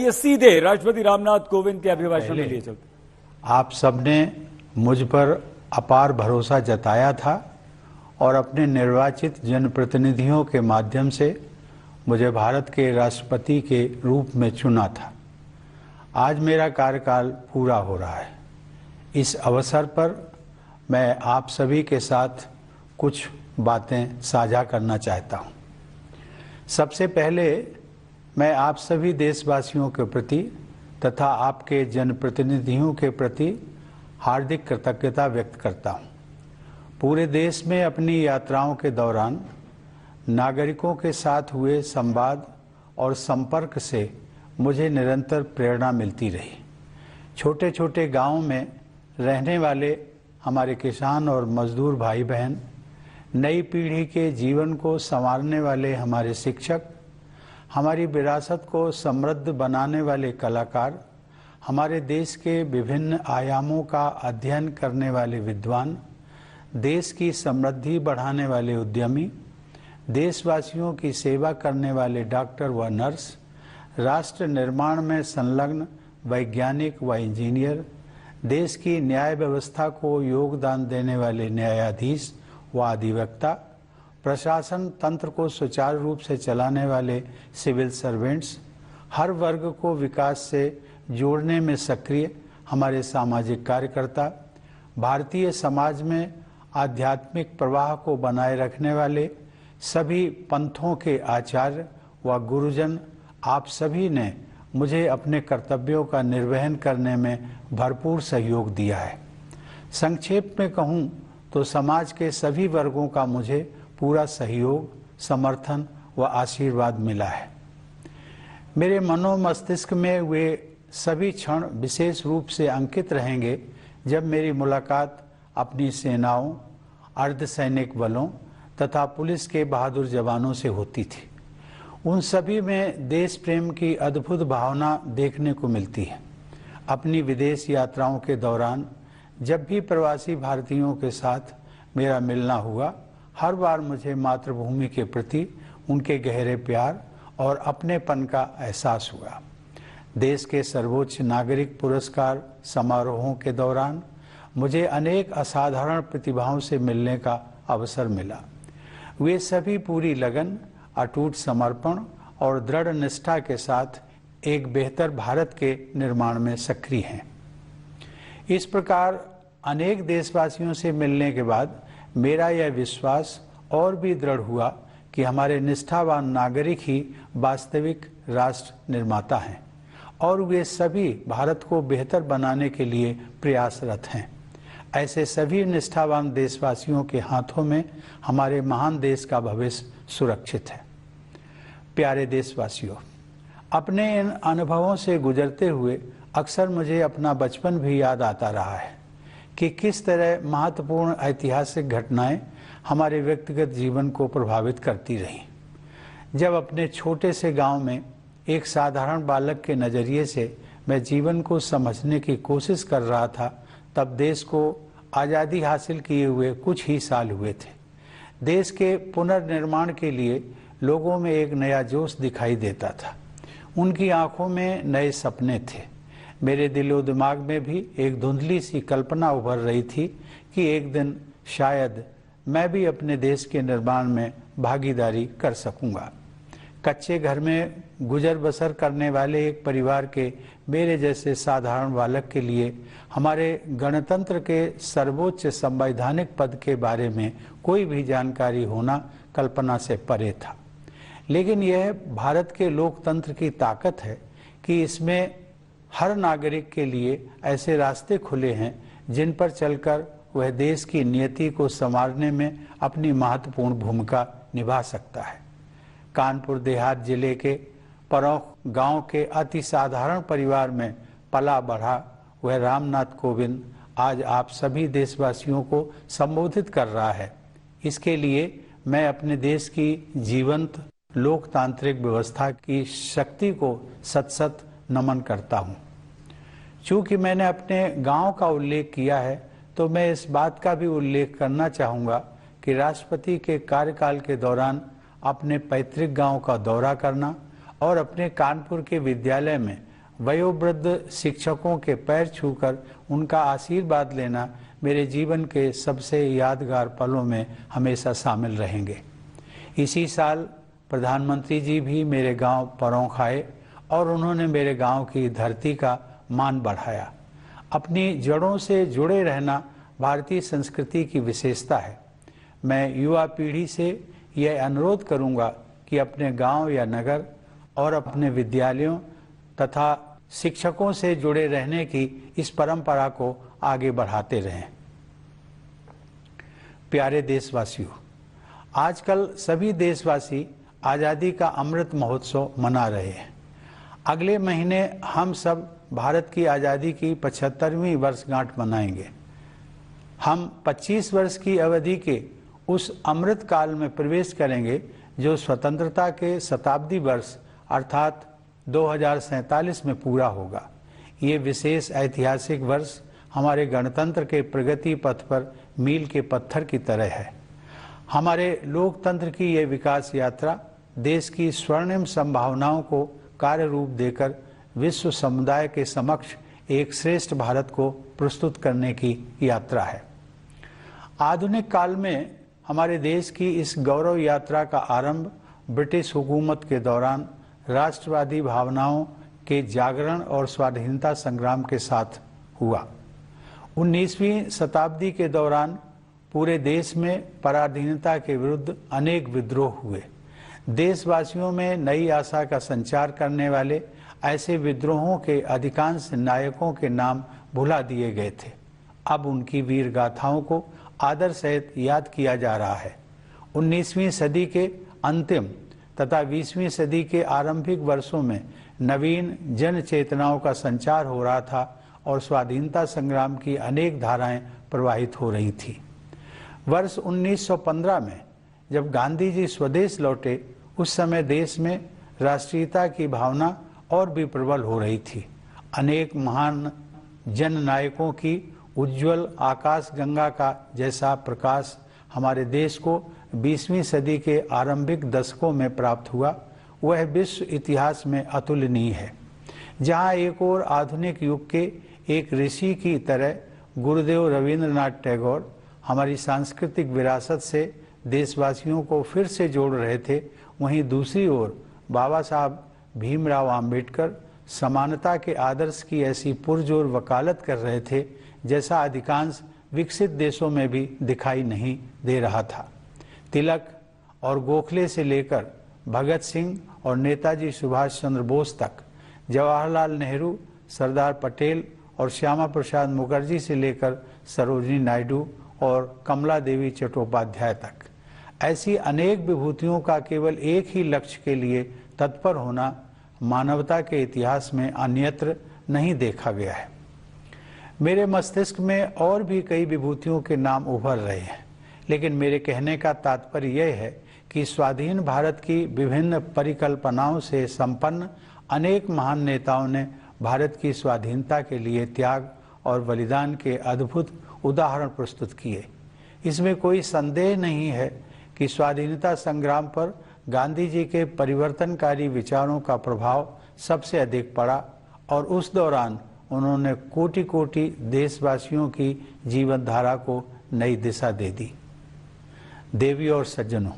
आइए सीधे राष्ट्रपति रामनाथ कोविंद के अभिभाषण में लिए चलते। आप सबने मुझ पर अपार भरोसा जताया था और अपने निर्वाचित जनप्रतिनिधियों के माध्यम से मुझे भारत के राष्ट्रपति के रूप में चुना था। आज मेरा कार्यकाल पूरा हो रहा है। इस अवसर पर मैं आप सभी के साथ कुछ बातें साझा करना चाहता हूं। सबसे पहले मैं आप सभी देशवासियों के प्रति तथा आपके जनप्रतिनिधियों के प्रति हार्दिक कृतज्ञता व्यक्त करता हूं। पूरे देश में अपनी यात्राओं के दौरान नागरिकों के साथ हुए संवाद और संपर्क से मुझे निरंतर प्रेरणा मिलती रही। छोटे छोटे गांवों में रहने वाले हमारे किसान और मजदूर भाई बहन, नई पीढ़ी के जीवन को संवारने वाले हमारे शिक्षक, हमारी विरासत को समृद्ध बनाने वाले कलाकार, हमारे देश के विभिन्न आयामों का अध्ययन करने वाले विद्वान, देश की समृद्धि बढ़ाने वाले उद्यमी, देशवासियों की सेवा करने वाले डॉक्टर व नर्स, राष्ट्र निर्माण में संलग्न वैज्ञानिक व इंजीनियर, देश की न्याय व्यवस्था को योगदान देने वाले न्यायाधीश व अधिवक्ता, प्रशासन तंत्र को सुचारू रूप से चलाने वाले सिविल सर्वेंट्स, हर वर्ग को विकास से जोड़ने में सक्रिय हमारे सामाजिक कार्यकर्ता, भारतीय समाज में आध्यात्मिक प्रवाह को बनाए रखने वाले सभी पंथों के आचार्य व गुरुजन, आप सभी ने मुझे अपने कर्तव्यों का निर्वहन करने में भरपूर सहयोग दिया है। संक्षेप में कहूँ तो समाज के सभी वर्गों का मुझे पूरा सहयोग, समर्थन व आशीर्वाद मिला है। मेरे मनोमस्तिष्क में वे सभी क्षण विशेष रूप से अंकित रहेंगे जब मेरी मुलाकात अपनी सेनाओं, अर्धसैनिक बलों तथा पुलिस के बहादुर जवानों से होती थी। उन सभी में देश प्रेम की अद्भुत भावना देखने को मिलती है। अपनी विदेश यात्राओं के दौरान जब भी प्रवासी भारतीयों के साथ मेरा मिलना हुआ, हर बार मुझे मातृभूमि के प्रति उनके गहरे प्यार और अपनेपन का एहसास हुआ। देश के सर्वोच्च नागरिक पुरस्कार समारोहों के दौरान मुझे अनेक असाधारण प्रतिभाओं से मिलने का अवसर मिला। वे सभी पूरी लगन, अटूट समर्पण और दृढ़ निष्ठा के साथ एक बेहतर भारत के निर्माण में सक्रिय हैं। इस प्रकार अनेक देशवासियों से मिलने के बाद मेरा यह विश्वास और भी दृढ़ हुआ कि हमारे निष्ठावान नागरिक ही वास्तविक राष्ट्र निर्माता हैं और वे सभी भारत को बेहतर बनाने के लिए प्रयासरत हैं। ऐसे सभी निष्ठावान देशवासियों के हाथों में हमारे महान देश का भविष्य सुरक्षित है। प्यारे देशवासियों, अपने इन अनुभवों से गुजरते हुए अक्सर मुझे अपना बचपन भी याद आता रहा है कि किस तरह महत्वपूर्ण ऐतिहासिक घटनाएं हमारे व्यक्तिगत जीवन को प्रभावित करती रहीं। जब अपने छोटे से गांव में एक साधारण बालक के नज़रिए से मैं जीवन को समझने की कोशिश कर रहा था, तब देश को आज़ादी हासिल किए हुए कुछ ही साल हुए थे। देश के पुनर्निर्माण के लिए लोगों में एक नया जोश दिखाई देता था। उनकी आंखों में नए सपने थे। मेरे दिलो दिमाग में भी एक धुंधली सी कल्पना उभर रही थी कि एक दिन शायद मैं भी अपने देश के निर्माण में भागीदारी कर सकूंगा। कच्चे घर में गुजर बसर करने वाले एक परिवार के मेरे जैसे साधारण बालक के लिए हमारे गणतंत्र के सर्वोच्च संवैधानिक पद के बारे में कोई भी जानकारी होना कल्पना से परे था। लेकिन यह भारत के लोकतंत्र की ताकत है कि इसमें हर नागरिक के लिए ऐसे रास्ते खुले हैं जिन पर चलकर वह देश की नियति को संवारने में अपनी महत्वपूर्ण भूमिका निभा सकता है। कानपुर देहात जिले के परौख गांव के अति साधारण परिवार में पला बढ़ा वह रामनाथ कोविंद आज आप सभी देशवासियों को संबोधित कर रहा है। इसके लिए मैं अपने देश की जीवंत लोकतांत्रिक व्यवस्था की शक्ति को सत सत नमन करता हूँ। चूँकि मैंने अपने गांव का उल्लेख किया है, तो मैं इस बात का भी उल्लेख करना चाहूँगा कि राष्ट्रपति के कार्यकाल के दौरान अपने पैतृक गांव का दौरा करना और अपने कानपुर के विद्यालय में वयोवृद्ध शिक्षकों के पैर छूकर उनका आशीर्वाद लेना मेरे जीवन के सबसे यादगार पलों में हमेशा शामिल रहेंगे। इसी साल प्रधानमंत्री जी भी मेरे गांव परौंख आए और उन्होंने मेरे गांव की धरती का मान बढ़ाया। अपनी जड़ों से जुड़े रहना भारतीय संस्कृति की विशेषता है। मैं युवा पीढ़ी से यह अनुरोध करूंगा कि अपने गांव या नगर और अपने विद्यालयों तथा शिक्षकों से जुड़े रहने की इस परंपरा को आगे बढ़ाते रहें। प्यारे देशवासियों, आजकल सभी देशवासी आज़ादी का अमृत महोत्सव मना रहे हैं। अगले महीने हम सब भारत की आज़ादी की 75वीं वर्षगांठ मनाएंगे। हम 25 वर्ष की अवधि के उस अमृत काल में प्रवेश करेंगे जो स्वतंत्रता के शताब्दी वर्ष अर्थात 2047 में पूरा होगा। ये विशेष ऐतिहासिक वर्ष हमारे गणतंत्र के प्रगति पथ पर मील के पत्थर की तरह है। हमारे लोकतंत्र की ये विकास यात्रा देश की स्वर्णिम संभावनाओं को कार्य रूप देकर विश्व समुदाय के समक्ष एक श्रेष्ठ भारत को प्रस्तुत करने की यात्रा है। आधुनिक काल में हमारे देश की इस गौरव यात्रा का आरंभ ब्रिटिश हुकूमत के दौरान राष्ट्रवादी भावनाओं के जागरण और स्वाधीनता संग्राम के साथ हुआ। 19वीं शताब्दी के दौरान पूरे देश में पराधीनता के विरुद्ध अनेक विद्रोह हुए। देशवासियों में नई आशा का संचार करने वाले ऐसे विद्रोहों के अधिकांश नायकों के नाम भुला दिए गए थे। अब उनकी वीर गाथाओं को आदर सहित याद किया जा रहा है। 19वीं सदी के अंतिम तथा 20वीं सदी के आरंभिक वर्षों में नवीन जन चेतनाओं का संचार हो रहा था और स्वाधीनता संग्राम की अनेक धाराएं प्रवाहित हो रही थी। वर्ष 1915 में जब गांधी जी स्वदेश लौटे, उस समय देश में राष्ट्रीयता की भावना और भी प्रबल हो रही थी। अनेक महान जन नायकों की उज्जवल आकाश गंगा का जैसा प्रकाश हमारे देश को 20वीं सदी के आरंभिक दशकों में प्राप्त हुआ, वह विश्व इतिहास में अतुलनीय है। जहां एक और आधुनिक युग के एक ऋषि की तरह गुरुदेव रविंद्रनाथ टैगोर हमारी सांस्कृतिक विरासत से देशवासियों को फिर से जोड़ रहे थे, वहीं दूसरी ओर बाबा साहब भीमराव अंबेडकर समानता के आदर्श की ऐसी पुरजोर वकालत कर रहे थे जैसा अधिकांश विकसित देशों में भी दिखाई नहीं दे रहा था। तिलक और गोखले से लेकर भगत सिंह और नेताजी सुभाष चंद्र बोस तक, जवाहरलाल नेहरू, सरदार पटेल और श्यामा प्रसाद मुखर्जी से लेकर सरोजिनी नायडू और कमला देवी चट्टोपाध्याय तक, ऐसी अनेक विभूतियों का केवल एक ही लक्ष्य के लिए तत्पर होना मानवता के इतिहास में अन्यत्र नहीं देखा गया है। मेरे मस्तिष्क में और भी कई विभूतियों के नाम उभर रहे हैं, लेकिन मेरे कहने का तात्पर्य यह है कि स्वाधीन भारत की विभिन्न परिकल्पनाओं से संपन्न अनेक महान नेताओं ने भारत की स्वाधीनता के लिए त्याग और बलिदान के अद्भुत उदाहरण प्रस्तुत किए। इसमें कोई संदेह नहीं है कि स्वाधीनता संग्राम पर गांधी जी के परिवर्तनकारी विचारों का प्रभाव सबसे अधिक पड़ा और उस दौरान उन्होंने कोटि कोटि देशवासियों की जीवन धारा को नई दिशा दे दी। देवी और सज्जनों,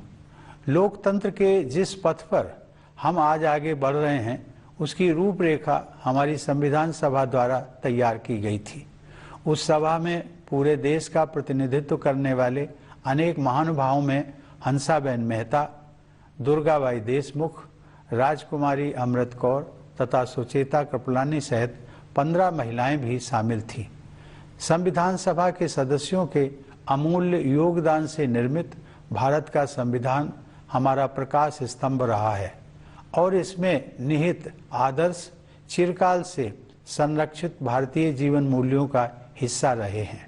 लोकतंत्र के जिस पथ पर हम आज आगे बढ़ रहे हैं, उसकी रूपरेखा हमारी संविधान सभा द्वारा तैयार की गई थी। उस सभा में पूरे देश का प्रतिनिधित्व करने वाले अनेक महानुभावों में हंसाबेन मेहता, दुर्गाबाई देशमुख, राजकुमारी अमृत कौर तथा सुचेता कृपलानी सहित 15 महिलाएं भी शामिल थीं। संविधान सभा के सदस्यों के अमूल्य योगदान से निर्मित भारत का संविधान हमारा प्रकाश स्तंभ रहा है और इसमें निहित आदर्श चिरकाल से संरक्षित भारतीय जीवन मूल्यों का हिस्सा रहे हैं।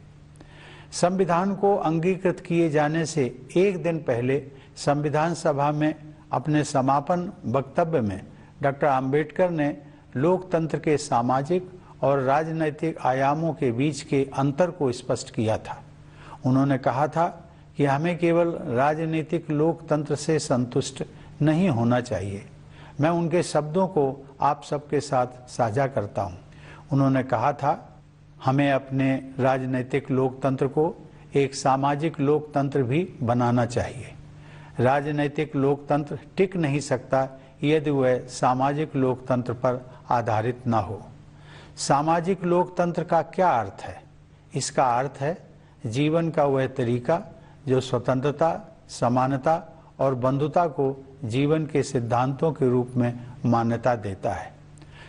संविधान को अंगीकृत किए जाने से एक दिन पहले संविधान सभा में अपने समापन वक्तव्य में डॉक्टर अंबेडकर ने लोकतंत्र के सामाजिक और राजनैतिक आयामों के बीच के अंतर को स्पष्ट किया था। उन्होंने कहा था कि हमें केवल राजनीतिक लोकतंत्र से संतुष्ट नहीं होना चाहिए। मैं उनके शब्दों को आप सबके साथ साझा करता हूं। उन्होंने कहा था, हमें अपने राजनीतिक लोकतंत्र को एक सामाजिक लोकतंत्र भी बनाना चाहिए। राजनीतिक लोकतंत्र टिक नहीं सकता यदि वह सामाजिक लोकतंत्र पर आधारित न हो। सामाजिक लोकतंत्र का क्या अर्थ है? इसका अर्थ है जीवन का वह तरीका जो स्वतंत्रता, समानता और बंधुता को जीवन के सिद्धांतों के रूप में मान्यता देता है।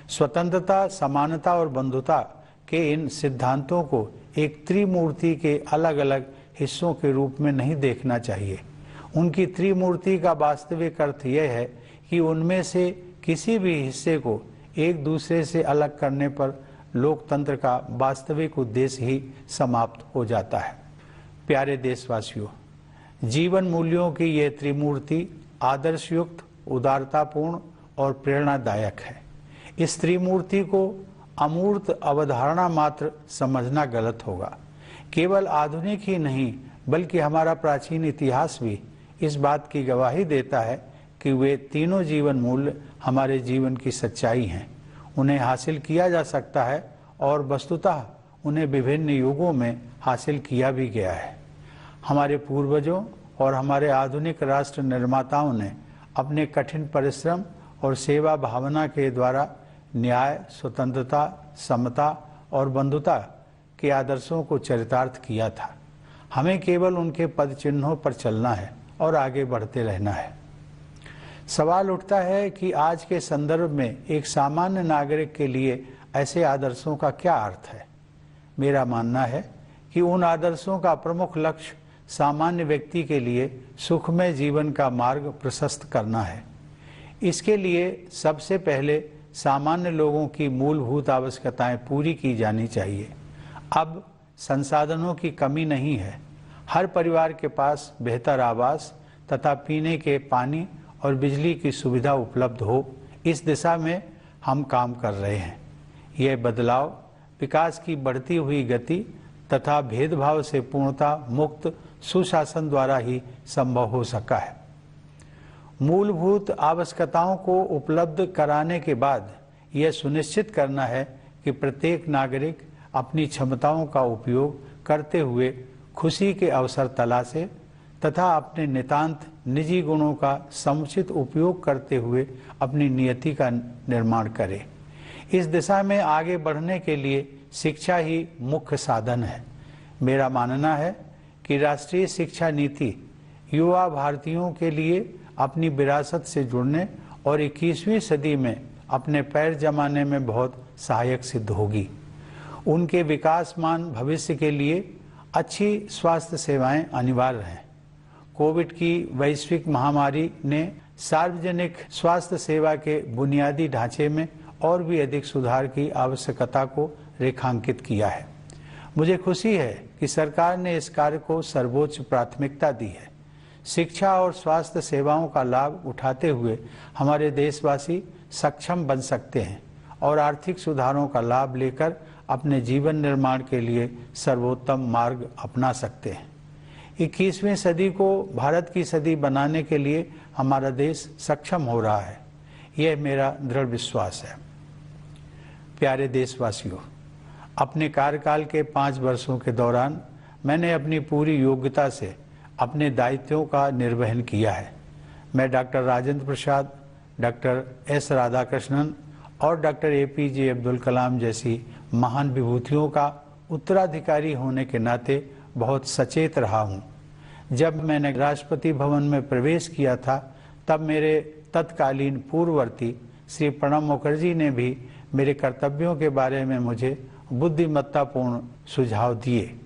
स्वतंत्रता, समानता और बंधुता के इन सिद्धांतों को एक त्रिमूर्ति के अलग अलग हिस्सों के रूप में नहीं देखना चाहिए। उनकी त्रिमूर्ति का वास्तविक अर्थ यह है कि उनमें से किसी भी हिस्से को एक दूसरे से अलग करने पर लोकतंत्र का वास्तविक उद्देश्य ही समाप्त हो जाता है। प्यारे देशवासियों, जीवन मूल्यों की यह त्रिमूर्ति आदर्शयुक्त, उदारतापूर्ण और प्रेरणादायक है। इस त्रिमूर्ति को अमूर्त अवधारणा मात्र समझना गलत होगा। केवल आधुनिक ही नहीं बल्कि हमारा प्राचीन इतिहास भी इस बात की गवाही देता है कि वे तीनों जीवन मूल्य हमारे जीवन की सच्चाई हैं। उन्हें हासिल किया जा सकता है और वस्तुतः उन्हें विभिन्न युगों में हासिल किया भी गया है। हमारे पूर्वजों और हमारे आधुनिक राष्ट्र निर्माताओं ने अपने कठिन परिश्रम और सेवा भावना के द्वारा न्याय, स्वतंत्रता, समता और बंधुता के आदर्शों को चरितार्थ किया था। हमें केवल उनके पद चिन्हों पर चलना है और आगे बढ़ते रहना है। सवाल उठता है कि आज के संदर्भ में एक सामान्य नागरिक के लिए ऐसे आदर्शों का क्या अर्थ है? मेरा मानना है कि उन आदर्शों का प्रमुख लक्ष्य सामान्य व्यक्ति के लिए सुखमय जीवन का मार्ग प्रशस्त करना है। इसके लिए सबसे पहले सामान्य लोगों की मूलभूत आवश्यकताएं पूरी की जानी चाहिए। अब संसाधनों की कमी नहीं है। हर परिवार के पास बेहतर आवास तथा पीने के पानी और बिजली की सुविधा उपलब्ध हो, इस दिशा में हम काम कर रहे हैं। यह बदलाव विकास की बढ़ती हुई गति तथा भेदभाव से पूर्णतः मुक्त सुशासन द्वारा ही संभव हो सका है। मूलभूत आवश्यकताओं को उपलब्ध कराने के बाद यह सुनिश्चित करना है कि प्रत्येक नागरिक अपनी क्षमताओं का उपयोग करते हुए खुशी के अवसर तलाशे तथा अपने नितांत निजी गुणों का समुचित उपयोग करते हुए अपनी नियति का निर्माण करे। इस दिशा में आगे बढ़ने के लिए शिक्षा ही मुख्य साधन है। मेरा मानना है कि राष्ट्रीय शिक्षा नीति युवा भारतीयों के लिए अपनी विरासत से जुड़ने और 21वीं सदी में अपने पैर जमाने में बहुत सहायक सिद्ध होगी। उनके विकासमान भविष्य के लिए अच्छी स्वास्थ्य सेवाएं अनिवार्य हैं। कोविड की वैश्विक महामारी ने सार्वजनिक स्वास्थ्य सेवा के बुनियादी ढांचे में और भी अधिक सुधार की आवश्यकता को रेखांकित किया है। मुझे खुशी है कि सरकार ने इस कार्य को सर्वोच्च प्राथमिकता दी है। शिक्षा और स्वास्थ्य सेवाओं का लाभ उठाते हुए हमारे देशवासी सक्षम बन सकते हैं और आर्थिक सुधारों का लाभ लेकर अपने जीवन निर्माण के लिए सर्वोत्तम मार्ग अपना सकते हैं। 21वीं सदी को भारत की सदी बनाने के लिए हमारा देश सक्षम हो रहा है, यह मेरा दृढ़ विश्वास है। प्यारे देशवासियों, अपने कार्यकाल के 5 वर्षों के दौरान मैंने अपनी पूरी योग्यता से अपने दायित्वों का निर्वहन किया है। मैं doctor Rajendra Prasad, doctor S Radhakrishnan और डॉक्टर APJ अब्दुल कलाम जैसी महान विभूतियों का उत्तराधिकारी होने के नाते बहुत सचेत रहा हूँ। जब मैंने राष्ट्रपति भवन में प्रवेश किया था तब मेरे तत्कालीन पूर्ववर्ती श्री प्रणब मुखर्जी ने भी मेरे कर्तव्यों के बारे में मुझे बुद्धिमत्तापूर्ण सुझाव दिए।